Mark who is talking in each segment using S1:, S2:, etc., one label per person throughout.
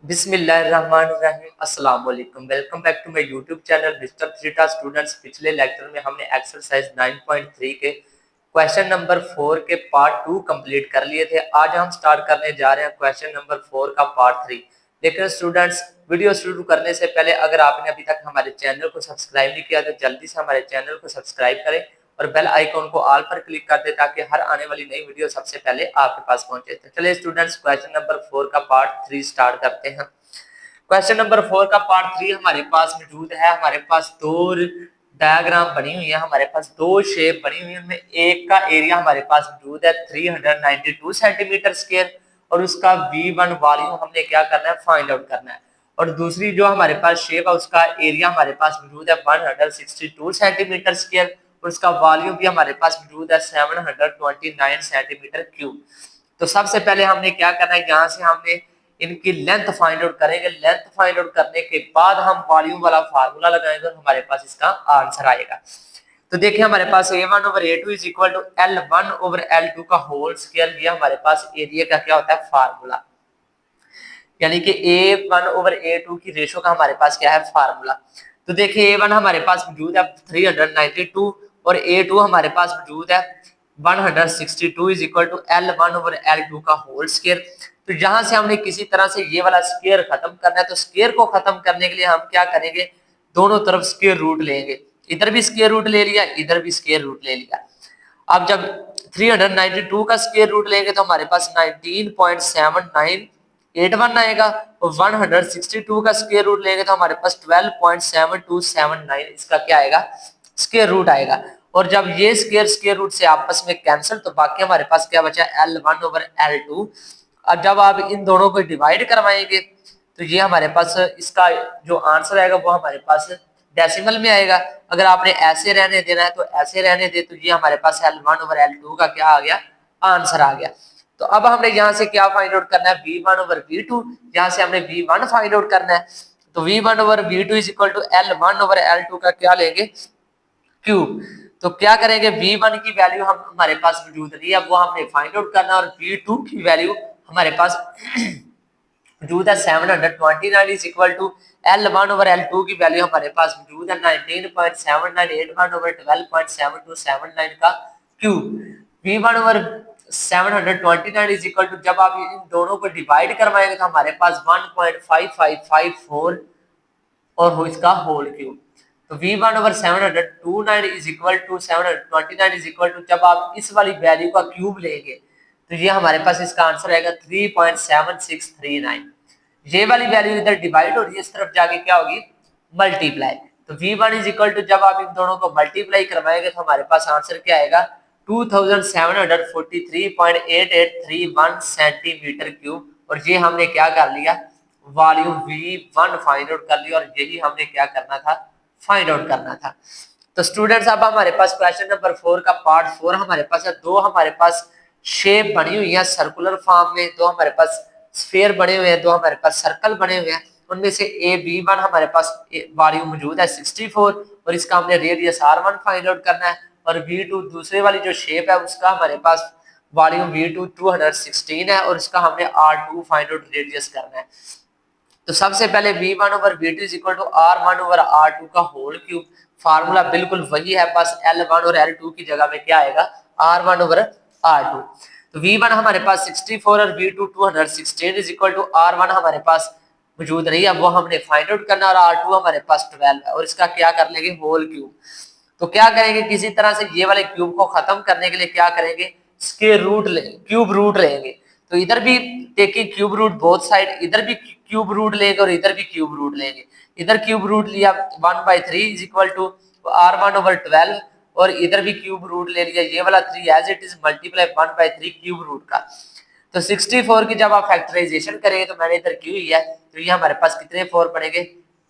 S1: बिस्मिल्लाहिर्रहमानिर्रहीम अस्सलाम वालेकुम। Welcome back to my YouTube channel mister थ्रीटा स्टूडेंट्स। पिछले लेक्चर में हमने एक्सरसाइज 9.3 के क्वेश्चन नंबर 4 के पार्ट 2 कंप्लीट कर लिए थे। आज हम स्टार्ट करने जा रहे हैं क्वेश्चन नंबर 4 का पार्ट 3। लेकिन स्टूडेंट्स, वीडियो शुरू करने से पहले अगर आपने अभी तक हमारे चैनल को सब्सक्राइब नहीं किया तो जल्दी से हमारे चैनल को सब्सक्राइब करें और बेल आइकॉन को ऑल पर क्लिक कर दें ताकि हर आने वाली नई वीडियो सबसे पहले आपके पास पहुंचे। तो चलिए स्टूडेंट्स, क्वेश्चन नंबर 4 का पार्ट 3 स्टार्ट करते हैं। क्वेश्चन नंबर 4 का पार्ट 3 हमारे पास मौजूद है। हमारे पास दो डायग्राम बनी हुई है, हमारे पास दो शेप बनी हुई है। उनमें एक का एरिया हमारे पास मौजूद है 392 सेंटीमीटर स्क्वायर और उसका V1 वॉल्यूम हमने क्या करना है, फाइंड आउट करना है। और दूसरी जो हमारे पास शेप है उसका एरिया हमारे पास मौजूद है 162 सेंटीमीटर स्क्वायर और उसका वॉल्यूम भी हमारे पास मौजूद है 729 सेंटीमीटर क्यूब। तो सबसे पहले हमने क्या करना है, यहाँ से हमने इनकी लेंथ फाइंड आउट करेंगे। लेंथ फाइंड आउट करने के बाद हम वॉल्यूम वाला फार्मूला लगाएंगे और हमारे पास इसका आंसर आएगा। तो देखिए हमारे पास A1 over A2 is equal to L1 over L2 का होल स्क्वायर। ये हमारे पास एरिया का क्या होता है, फार्मूला, यानी कि A1 ओवर A2 की रेशो का हमारे पास क्या है, फार्मूला। तो देखिए A1 हमारे पास मौजूद है 392 और A2 हमारे पास मौजूद है 162 is equal to L1 over L2 का होल स्क्वायर। तो यहां से हमने किसी तरह से ये वाला स्क्वायर खत्म करना है। तो स्क्वायर को खत्म करने के लिए हम क्या करेंगे, दोनों तरफ स्क्वायर रूट लेंगे। इधर भी स्क्वायर रूट ले लिया, इधर भी स्क्वायर रूट ले लिया। अब जब 392 का स्क्वायर रूट लेंगे तो हमारे पास 19.7981 आएगा और 162 का स्क्वायर रूट लेंगे तो हमारे पास 12.7279 इसका क्या आएगा, स्क्वायर रूट आएगा। और जब ये स्क्वायर रूट से आपस में कैंसिल तो बाकी हमारे पास क्या बचा, L1 ओवर L2। अब जब आप इन दोनों को डिवाइड करवाएंगे तो ये हमारे पास इसका जो आंसर आएगा वो हमारे पास डेसिमल में आएगा। अगर आपने ऐसे रहने देना है तो ऐसे रहने दे, तो ये हमारे पास L1 ओवर L2 का क्या आ गया, आंसर आ गया। तो अब हमने यहाँ से क्या फाइंड आउट करना है, V1 ओवर V2। यहाँ से हमने V1 फाइंड आउट करना है। तो V1 over V2 is equal to L1 over L2 का क्या लेंगे, क्यूब। तो क्या करेंगे, V1 की वैल्यू हम हमारे पास मौजूद नहीं है, वो हमने फाइंड आउट करना है। और V2 की वैल्यू हमारे पास मौजूद है 729 is equal to L1 over L2 की वैल्यू हमारे पास मौजूद है 19.7981 ओवर 12.7279 का cube. V1 over 729 is equal to, जब आप इन दोनों को डिवाइड करवाएंगे तो हमारे पास 1.5554 और हो इसका होल क्यूब। तो V1 over 729 is equal to 729 is equal to, जब आप इस वाली वैल्यू का क्यूब लेंगे तो ये हमारे पास इसका आंसर आएगा 3.7639। ये वाली वैल्यू इधर डिवाइड हो रही है, इस तरफ जाके क्या होगी, मल्टीप्लाई। तो V1 इज इक्वल टू, जब आप इन दोनों को मल्टीप्लाई करवाएंगे तो हमारे पास आंसर क्या आएगा, 2743.8831 सेंटीमीटर क्यूब। और ये हमने क्या कर लिया, वॉल्यूम V1 फाइंड आउट कर लिया और यही हमने क्या करना था, फाइंड आउट करना था। तो स्टूडेंट्स, अब हमारे पास क्वेश्चन नंबर 4 का पार्ट 4 हमारे पास है। दो हमारे पास शेप बनी हुई है सर्कुलर फॉर्म में, दो हमारे पास स्फीयर बने हुए हैं, दो हमारे पास सर्कल बने हुए हैं। उनमें से B1 हमारे पास वॉल्यूम मौजूद है 64 और इसका हमने रेडियस R1 फाइंड आउट करना है। और V2 दूसरे वाली जो शेप है उसका हमारे पास वॉल्यूम V2 216 है और इसका हमने R2 फाइंड आउट रेडियस करना है। तो सबसे पहले V1 over V2 is equal to R1 over R2 का होल क्यूब। फार्मूला बिल्कुल वही है, बस L1 और L2 की जगह में क्या आएगा, R1 ओवर R2। तो V1 हमारे पास 64 और V2 216 is equal to R1 हमारे पास मौजूद नहीं है, वो हमने फाइंड आउट करना और R2 हमारे पास 12 है और इसका क्या कर लेंगे, होल क्यूब। तो क्या करेंगे, किसी तरह से ये वाले क्यूब को खत्म करने के लिए क्या करेंगे, स्क्वायर रूट ले, क्यूब रूट लेंगे। तो इधर भी taking cube root both side, इधर भी क्यूब रूट लेंगे और इधर भी क्यूब रूट लेंगे। इधर क्यूब रूट लिया 1/3 is equal to R1 over 12 और इधर भी क्यूब रूट ले लिया, ये वाला 3 as it is multiply 1/3 cube root का। तो 64 की जब आप फैक्टराइजेशन करेंगे, तो मैंने इधर की हुई है, तो ये हमारे पास कितने 4 पड़ेंगे,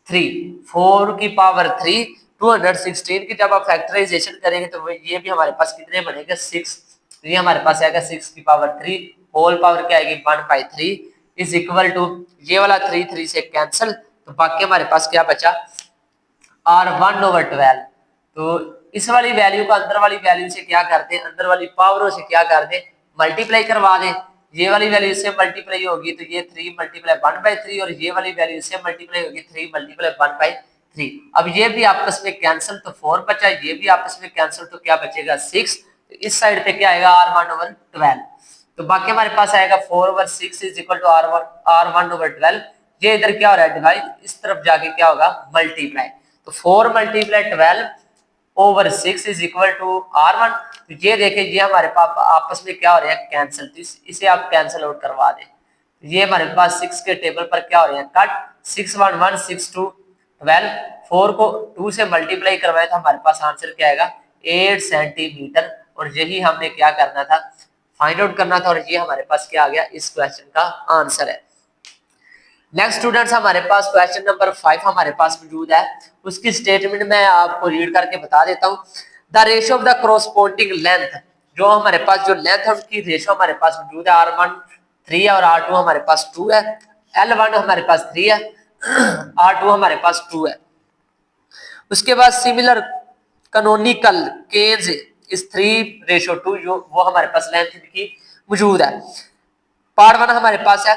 S1: 3, 4 की पावर 3। 216 की जब आप फैक्टराइजेशन करेंगे तो ये भी हमारे पास कितने बनेंगे, 6। तो ये हमारे पास आएगा 6 की पावर 3, होल पावर क्या आएगी 1/3 इज इक्वल टू, ये वाला 3 3 से कैंसिल, तो बाकी हमारे पास क्या बचा, R1 ओवर 12। तो इस वाली वैल्यू को अंदर वाली वैल्यू से क्या करते हैं, अंदर वाली पावरों से क्या कर दें, मल्टीप्लाई करवा दें। ये वाली वैल्यू इससे मल्टीप्लाई होगी तो ये 3 मल्टीप्लाई 1/3 और ये वाली वैल्यू इससे मल्टीप्लाई होगी 3 मल्टीप्लाई 1/3। अब ये भी आपस में कैंसिल तो 4 बचा, ये भी आपस में कैंसिल तो क्या बचेगा 6। तो इस साइड पे क्या आएगा R1/12। तो बाकी हमारे पास आएगा 4/6 इज इक्वल टू R1/12। ये इधर क्या हो रहा है डिवाइड, इस तरफ जाके क्या होगा मल्टीप्लाई। तो 4 × 12/6 इज इक्वल टू R1। तो ये देखिए ये हमारे पास आपस में क्या हो रहा है कैंसिल, तो इसे आप कैंसिल आउट करवा दें। ये हमारे पास 6 के टेबल पर क्या हो रहे हैं कट, 6 1 1 6 2 12, 4 को 2 से मल्टीप्लाई करवाए तो हमारे पास आंसर क्या आएगा 8 सेंटीमीटर। और यही हमने क्या करना था फाइंड आउट करना था, और ये हमारे पास क्या आ गया इस क्वेश्चन का आंसर है। नेक्स्ट स्टूडेंट्स हमारे पास क्वेश्चन नंबर 5 हमारे पास मौजूद है, उसकी स्टेटमेंट मैं आपको रीड करके बता देता हूँ। The ratio of the corresponding length, जो हमारे पास जो लेंथ है उसकी रेशियो हमारे पास मौजूद है R1 3 है और R2 हमारे पास 2 है। L1 हमारे पास 3 है, R2 हमारे पास 2 है। उसके बाद सिमिलर कैनोनिकल केन्स इस 3:2 जो वो हमारे पास लेंथ की मौजूद है। पार्ट 1 हमारे पास है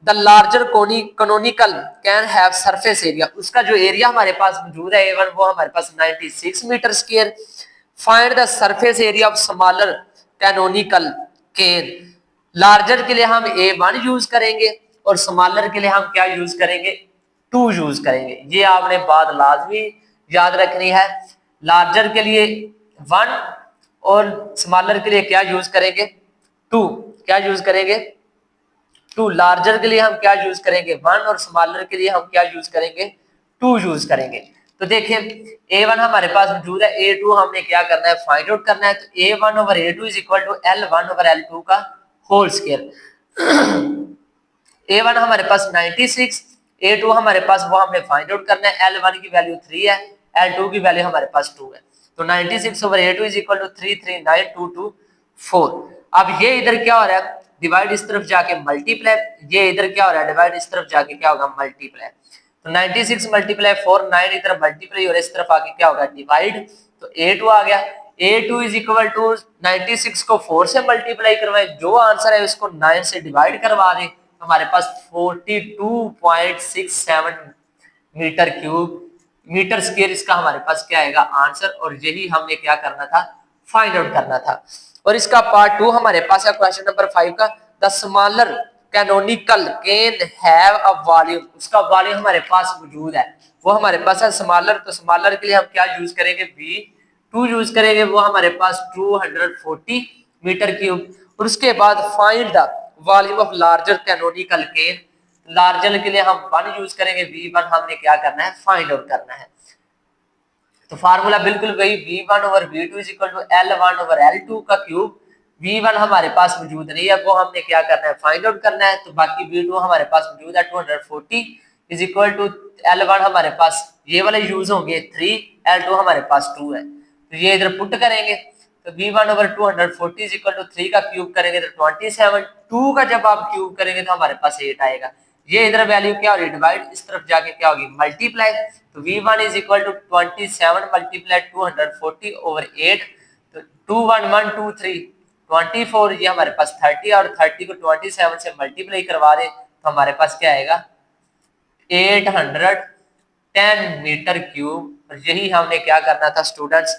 S1: the larger canonical can have surface area, उसका जो एरिया हमारे पास मौजूद है A1 वो हमारे पास 96 metre square. Find the surface area of smaller canonical can, larger के लिए हम A1 यूज करेंगे और स्मॉलर के लिए हम क्या यूज करेंगे 2 यूज करेंगे। ये आपने बात लाजमी याद रखनी है, लार्जर के लिए 1 और स्मॉलर के लिए क्या यूज करेंगे 2। क्या यूज करेंगे 2। लार्जर के लिए हम क्या यूज करेंगे 1 और स्मॉलर के लिए हम क्या यूज करेंगे 2 यूज करेंगे। तो देखिए A1 हमारे पास मौजूद है, A2 हमने क्या करना है फाइंड आउट करना है। तो A1/A2 is equal to L1/L2 का होल स्क्वायर। A1 हमारे पास 96, A2 हमारे पास वो हमने फाइंड आउट करना है। L1 की वैल्यू 3 है, L2 की वैल्यू हमारे पास 2 है। तो 96/A2 इज इक्वल टू 339,224। अब ये इधर क्या हो रहा है डिवाइड इस तरफ जाके मल्टीप्लाई, ये इधर क्या हो रहा है डिवाइड इस तरफ जाके क्या होगा मल्टीप्लाई। तो 96 × 4 9 इधर मल्टीप्लाई और इस तरफ आके क्या होगा डिवाइड। तो A2 आ गया, A2 इज इक्वल टू 96 को 4 से मल्टीप्लाई करवाए, जो आंसर है उसको 9 से डिवाइड करवा दें। हमारे पास 42.67 मीटर क्यूब मीटर स्क्वायर इसका हमारे पास क्या आएगा आंसर। और यही हमने क्या करना था फाइंड आउट करना था। और इसका पार्ट 2 हमारे पास है क्वेश्चन नंबर 5 का, the smaller canonical can have a volume, उसका वॉल्यूम हमारे पास मौजूद है, वो हमारे पास है स्मॉलर। तो स्मॉलर के लिए हम क्या यूज करेंगे V2 यूज करेंगे, वो हमारे पास 240 मीटर क्यूब। और उसके बाद find the volume of larger canonical can, larger के लिए हम 1 यूज करेंगे, V1 हमने क्या करना है फाइंड आउट करना है। तो फार्मूला बिल्कुल वही V1/V2 is equal to L1/L2 का क्यूब। V1 हमारे पास मौजूद नहीं है, वो हमने क्या करना है फाइंड आउट करना है। तो बाकी V2 हमारे पास मौजूद है 240 इज इक्वल टू L1 हमारे पास ये वाले यूज होंगे 3, L2 हमारे पास 2 है। तो ये इधर पुट करेंगे तो V1/240 इज इक्वल टू 3 का क्यूब करेंगे तो 27, 2 का जब आप क्यूब करेंगे तो हमारे पास 8 आएगा। ये इधर वैल्यू क्या हो रही डिवाइड, इस तरफ जाके क्या होगी मल्टीप्लाई। तो V1 is equal to 27 multiply 240 over 8। तो 2 1 1 2 3 24, ये हमारे पास 30 और 30 को 27 से मल्टीप्लाई करवा दे तो हमारे पास क्या आएगा 810 मीटर क्यूब। और यही हमने क्या करना था स्टूडेंट्स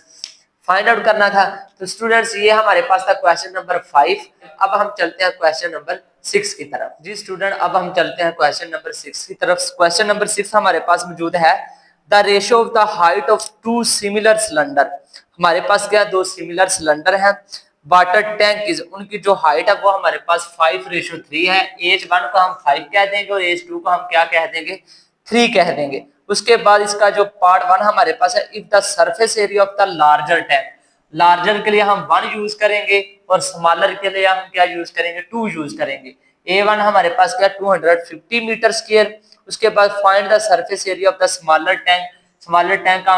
S1: फाइंड आउट करना था। तो स्टूडेंट्स ये हमारे पास था क्वेश्चन नंबर 5। अब हम चलते हैं क्वेश्चन नंबर 6 की तरफ। जी स्टूडेंट अब हम चलते हैं क्वेश्चन नंबर 6 की तरफ। क्वेश्चन नंबर 6 हमारे पास मौजूद है the ratio of the height of 2 similar cylinder. हमारे पास क्या 2 सिमिलर सिलेंडर हैं, वाटर टैंक इज, उनकी जो हाइट है वो हमारे पास 5:3 है। H1 को हम 5 कह देंगे और H2 को हम क्या कह देंगे 3 कह देंगे। उसके बाद इसका जो पार्ट 1 हमारे पास है if the surface area of the larger tank, larger के लिए हम 1 यूज करेंगे और स्मॉलर के लिए हम क्या यूज करेंगे 2 यूज करेंगे। A1 हमारे पास क्या 250 मीटर स्क्वायर। उसके बाद find the surface area of the smaller tank, smaller tank का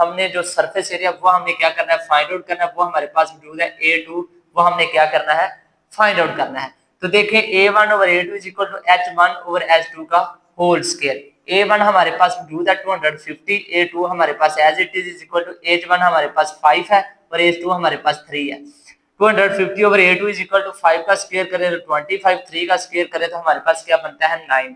S1: हमने जो सरफेस एरिया वो हमने क्या करना है फाइंड आउट करना है, वो हमारे पास मौजूद है A2, वो हमने क्या करना है फाइंड आउट करना है। तो देखें A1/A2 is equal to H1/H2 का होल स्क्वायर। A1 हमारे पास मौजूद है 250, A2 हमारे पास as it is equal to H1 हमारे पास 5 है और H2 हमारे पास 3 है। 250 over A2 is equal to 5 का स्क्वायर करें तो 25, 3 का स्क्वायर करें तो हमारे पास क्या बनता है 9।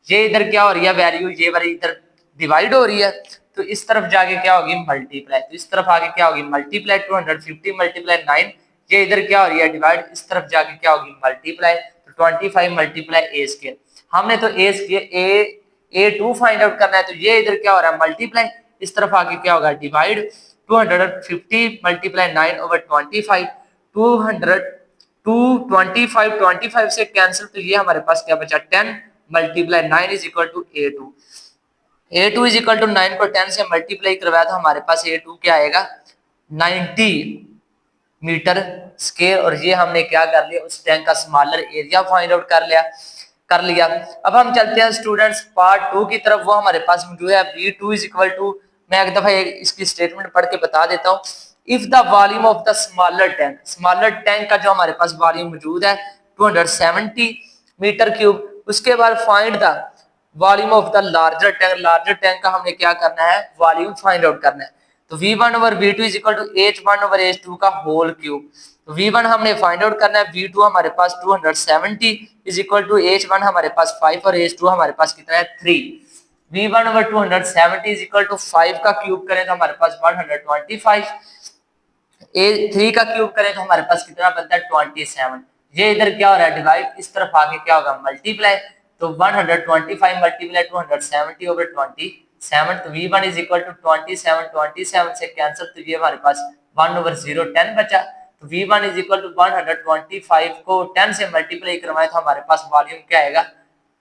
S1: ये इधर क्या हो रही है वैल्यू, ये वाली इधर डिवाइड हो रही है, तो इस तरफ जाके क्या होगी मल्टीप्लाई, तो इस तरफ आगे क्या होगी मल्टीप्लाई, 250 मल्टीप्लाई 9, ये इधर क्या हो रही है डिवाइड, इस तरफ जाके क्या होगी मल्टीप्लाई, तो 25 मल्टीप्लाई ए स्क्वायर। हमने तो ए स्क्वायर A2 फाइंड आउट करना है, तो ये इधर क्या हो रहा है मल्टीप्लाई, इस तरफ आके क्या होगा डिवाइड, 250 मल्टीप्लाई 9 ओवर 25, 200 25 से कैंसिल, तो ये हमारे पास क्या बचा 10 multiply 9 is equal to A2 is equal to 9 को 10 से मल्टीप्लाई करवाया तो हमारे पास A2 क्या आएगा 90 मीटर स्क्वायर, और ये हमने क्या कर लिया उस टैंक का स्मॉलर एरिया फाइंड आउट कर लिया। अब हम चलते हैं स्टूडेंट्स पार्ट 2 की तरफ, वो हमारे पास मौजूद है V2 इज इक्वल टू, मैं एक दफा इसकी स्टेटमेंट पढ़ के बता देता हूँ। If the volume of the smaller tank का जो हमारे पास वॉल्यूम मौजूद है 270 मीटर क्यूब, उसके बाद find the volume of the larger tank का हमने क्या करना है वॉल्यूम फाइंड आउट करना है। तो V1 over V2 is equal to H1 over H2 का होल क्यूब। तो V1 हमने फाइंड आउट करना है, V2 हमारे पास 270 इज इक्वल टू H1 हमारे पास 5 और H2 हमारे पास कितना है 3। V1 over 270 is equal to 5 का क्यूब करें तो हमारे पास 125, 3 का क्यूब करें तो हमारे पास कितना बनता है 27। ये इधर क्या हो रहा है डिवाइड, इस तरफ आगे क्या होगा मल्टीप्लाई, तो 125 मल्टीप्लाई 270 ओवर 27, तो V1 इज इक्वल टू 27 से कैंसिल, तो ये हमारे पास 1 ओवर 0 10 बचा। तो V1 इज इक्वल टू 125 को 10 से मल्टीप्लाई करवाए तो हमारे पास वॉल्यूम क्या आएगा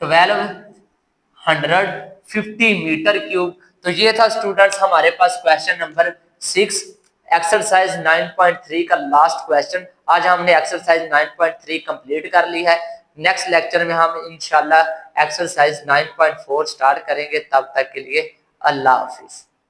S1: 1250 मीटर क्यूब। तो ये था स्टूडेंट्स हमारे पास क्वेश्चन नंबर 6 एक्सरसाइज 9.3 का लास्ट क्वेश्चन। आज हमने एक्सरसाइज 9.3 कंप्लीट कर ली है। नेक्स्ट लेक्चर में हम इंशाल्लाह एक्सरसाइज 9.4 स्टार्ट करेंगे। तब तक के लिए अल्लाह हाफिज।